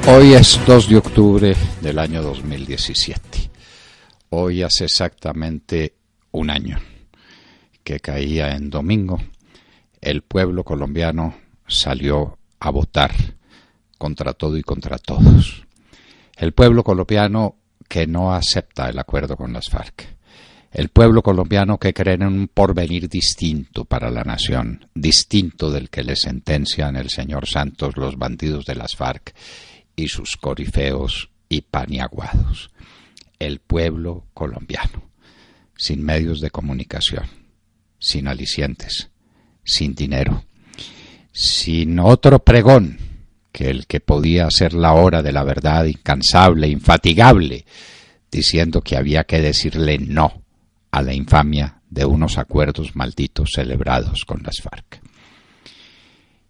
Hoy es 2 de octubre del año 2017. Hoy hace exactamente un año que caía en domingo. El pueblo colombiano salió a votar contra todo y contra todos. El pueblo colombiano que no acepta el acuerdo con las FARC. El pueblo colombiano que cree en un porvenir distinto para la nación, distinto del que le sentencian el señor Santos, los bandidos de las FARC y sus corifeos y paniaguados. El pueblo colombiano, sin medios de comunicación, sin alicientes, sin dinero, sin otro pregón que el que podía hacer la hora de la verdad incansable, infatigable, diciendo que había que decirle no a la infamia de unos acuerdos malditos celebrados con las FARC.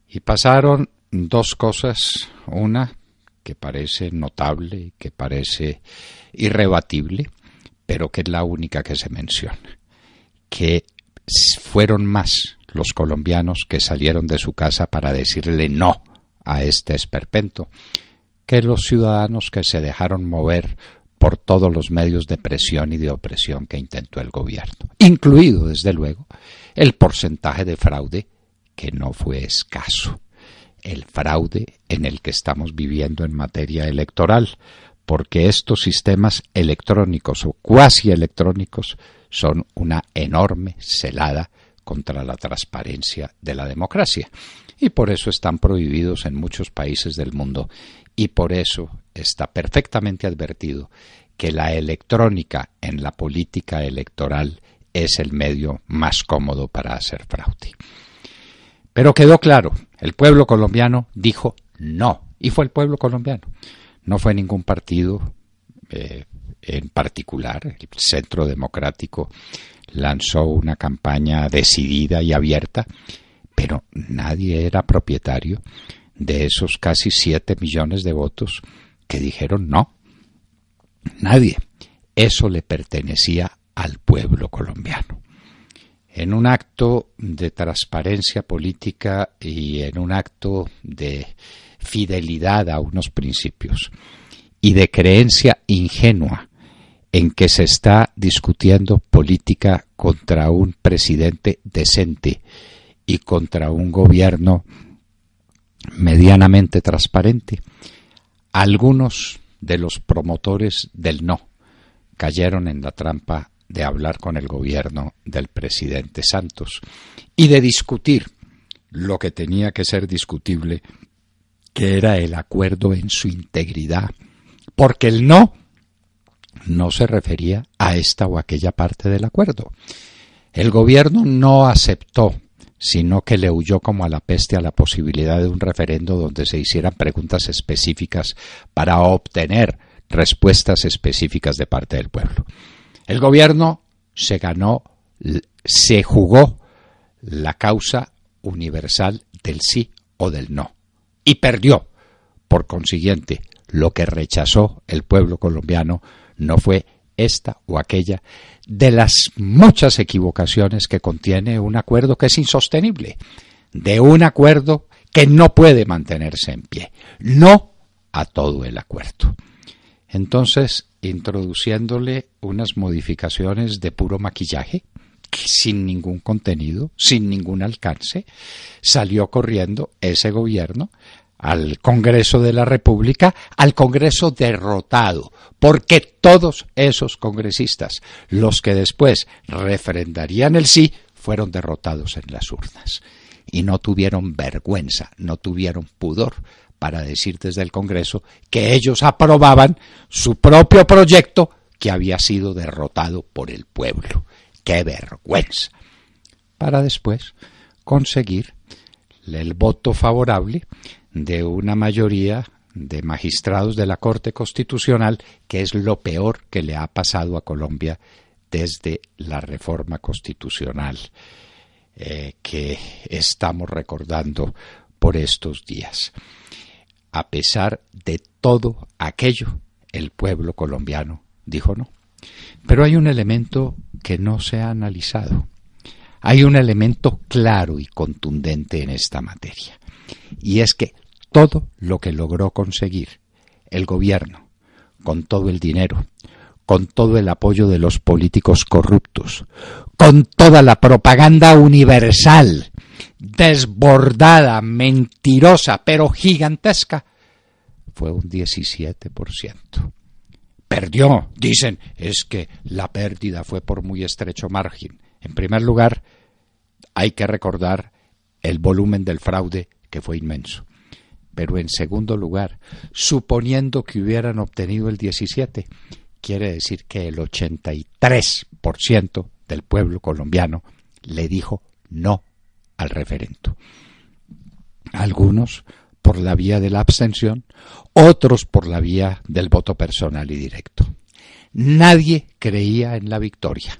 Y pasaron dos cosas, una que parece notable, que parece irrebatible, pero que es la única que se menciona, que fueron más los colombianos que salieron de su casa para decirle no a este esperpento, que los ciudadanos que se dejaron mover por todos los medios de presión y de opresión que intentó el gobierno, incluido, desde luego, el porcentaje de fraude que no fue escaso, el fraude en el que estamos viviendo en materia electoral, porque estos sistemas electrónicos o cuasi electrónicos son una enorme celada contra la transparencia de la democracia, y por eso están prohibidos en muchos países del mundo, y por eso está perfectamente advertido que la electrónica en la política electoral es el medio más cómodo para hacer fraude. Pero quedó claro, el pueblo colombiano dijo no, y fue el pueblo colombiano. No fue ningún partido en particular. El Centro Democrático lanzó una campaña decidida y abierta, pero nadie era propietario de esos casi 7 millones de votos que dijeron no. Nadie. Eso le pertenecía al pueblo colombiano. En un acto de transparencia política y en un acto de fidelidad a unos principios y de creencia ingenua en que se está discutiendo política contra un presidente decente y contra un gobierno medianamente transparente, algunos de los promotores del no cayeron en la trampa de hablar con el gobierno del presidente Santos y de discutir lo que tenía que ser discutible, que era el acuerdo en su integridad, porque el no se refería a esta o aquella parte del acuerdo. El gobierno no aceptó, sino que le huyó como a la peste a la posibilidad de un referendo donde se hicieran preguntas específicas para obtener respuestas específicas de parte del pueblo. El gobierno se jugó la causa universal del sí o del no y perdió. Por consiguiente, lo que rechazó el pueblo colombiano no fue esta o aquella de las muchas equivocaciones que contiene un acuerdo que es insostenible, de un acuerdo que no puede mantenerse en pie, no a todo el acuerdo. Entonces, introduciéndole unas modificaciones de puro maquillaje, sin ningún contenido, sin ningún alcance, salió corriendo ese gobierno al Congreso de la República, al Congreso derrotado, porque todos esos congresistas, los que después refrendarían el sí, fueron derrotados en las urnas. Y no tuvieron vergüenza, no tuvieron pudor para decir desde el Congreso que ellos aprobaban su propio proyecto que había sido derrotado por el pueblo. ¡Qué vergüenza! Para después conseguir el voto favorable de una mayoría de magistrados de la Corte Constitucional, que es lo peor que le ha pasado a Colombia desde la reforma constitucional que estamos recordando por estos días. A pesar de todo aquello, el pueblo colombiano dijo no. Pero hay un elemento que no se ha analizado. Hay un elemento claro y contundente en esta materia, y es que todo lo que logró conseguir el gobierno, con todo el dinero, con todo el apoyo de los políticos corruptos, con toda la propaganda universal, desbordada, mentirosa, pero gigantesca, fue un 17%. Perdió, dicen, es que la pérdida fue por muy estrecho margen. En primer lugar, hay que recordar el volumen del fraude, que fue inmenso. Pero en segundo lugar, suponiendo que hubieran obtenido el 17%, quiere decir que el 83% del pueblo colombiano le dijo no al referendo. Algunos por la vía de la abstención, otros por la vía del voto personal y directo. Nadie creía en la victoria.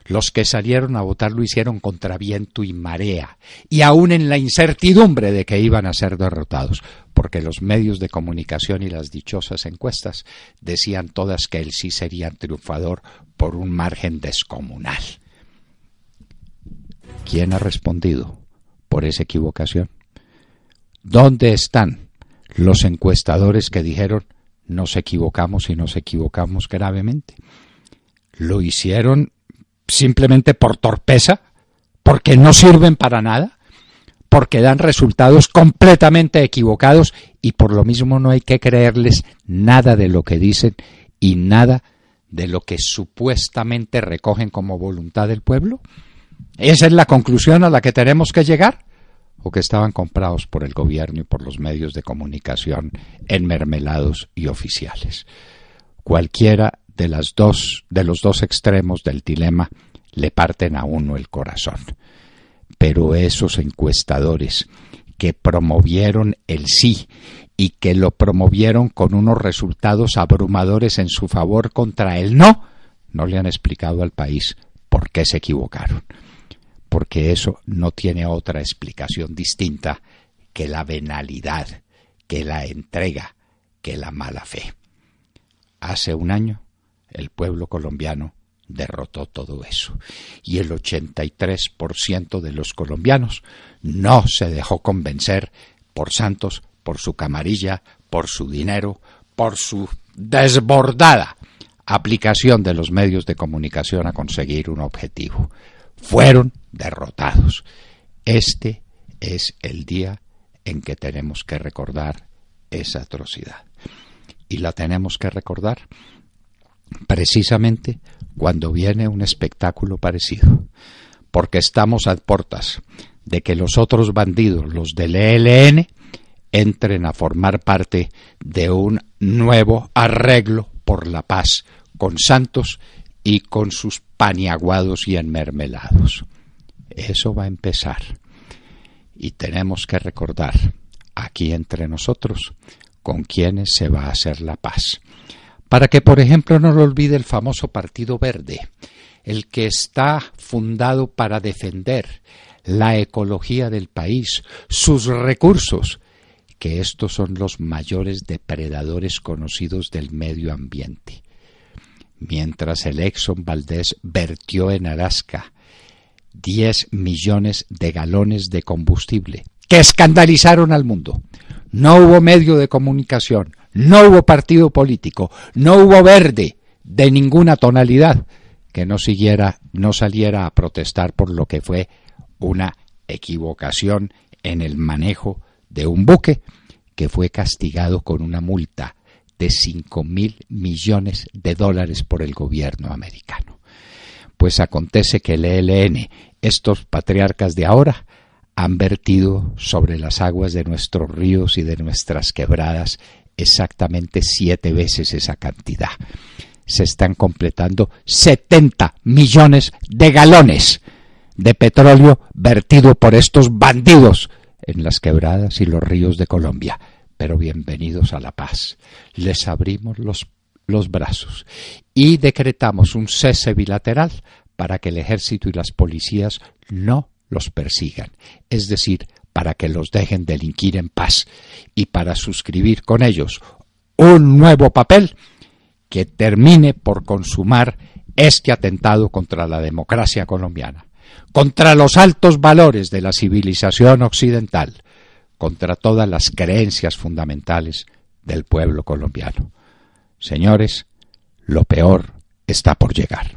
Los que salieron a votar lo hicieron contra viento y marea, y aún en la incertidumbre de que iban a ser derrotados, porque los medios de comunicación y las dichosas encuestas decían todas que el sí sería triunfador por un margen descomunal. ¿Quién ha respondido por esa equivocación? ¿Dónde están los encuestadores que dijeron nos equivocamos y nos equivocamos gravemente? ¿Lo hicieron simplemente por torpeza? ¿Porque no sirven para nada? ¿Porque dan resultados completamente equivocados y por lo mismo no hay que creerles nada de lo que dicen y nada de lo que supuestamente recogen como voluntad del pueblo? ¿Esa es la conclusión a la que tenemos que llegar? ¿O que estaban comprados por el gobierno y por los medios de comunicación enmermelados y oficiales? Cualquiera de los dos extremos del dilema le parten a uno el corazón. Pero esos encuestadores que promovieron el sí y que lo promovieron con unos resultados abrumadores en su favor contra el no le han explicado al país por qué se equivocaron. Porque eso no tiene otra explicación distinta que la venalidad, que la entrega, que la mala fe. Hace un año el pueblo colombiano derrotó todo eso y el 83% de los colombianos no se dejó convencer por Santos, por su camarilla, por su dinero, por su desbordada aplicación de los medios de comunicación a conseguir un objetivo. Fueron derrotados. Este es el día en que tenemos que recordar esa atrocidad. Y la tenemos que recordar precisamente cuando viene un espectáculo parecido, porque estamos a puertas de que los otros bandidos, los del ELN, entren a formar parte de un nuevo arreglo por la paz con Santos y con sus paniaguados y enmermelados. Eso va a empezar y tenemos que recordar aquí entre nosotros con quiénes se va a hacer la paz. Para que, por ejemplo, no lo olvide el famoso Partido Verde, el que está fundado para defender la ecología del país, sus recursos, que estos son los mayores depredadores conocidos del medio ambiente. Mientras el Exxon Valdez vertió en Alaska 10 millones de galones de combustible que escandalizaron al mundo. No hubo medio de comunicación, no hubo partido político, no hubo verde de ninguna tonalidad que no saliera a protestar por lo que fue una equivocación en el manejo de un buque que fue castigado con una multa de $5.000 millones por el gobierno americano. Pues acontece que el ELN, estos patriarcas de ahora, han vertido sobre las aguas de nuestros ríos y de nuestras quebradas exactamente 7 veces esa cantidad. Se están completando 70 millones de galones de petróleo vertido por estos bandidos en las quebradas y los ríos de Colombia. Pero bienvenidos a la paz. Les abrimos los brazos y decretamos un cese bilateral para que el ejército y las policías no los persigan, es decir, para que los dejen delinquir en paz y para suscribir con ellos un nuevo papel que termine por consumar este atentado contra la democracia colombiana, contra los altos valores de la civilización occidental, contra todas las creencias fundamentales del pueblo colombiano. Señores, lo peor está por llegar.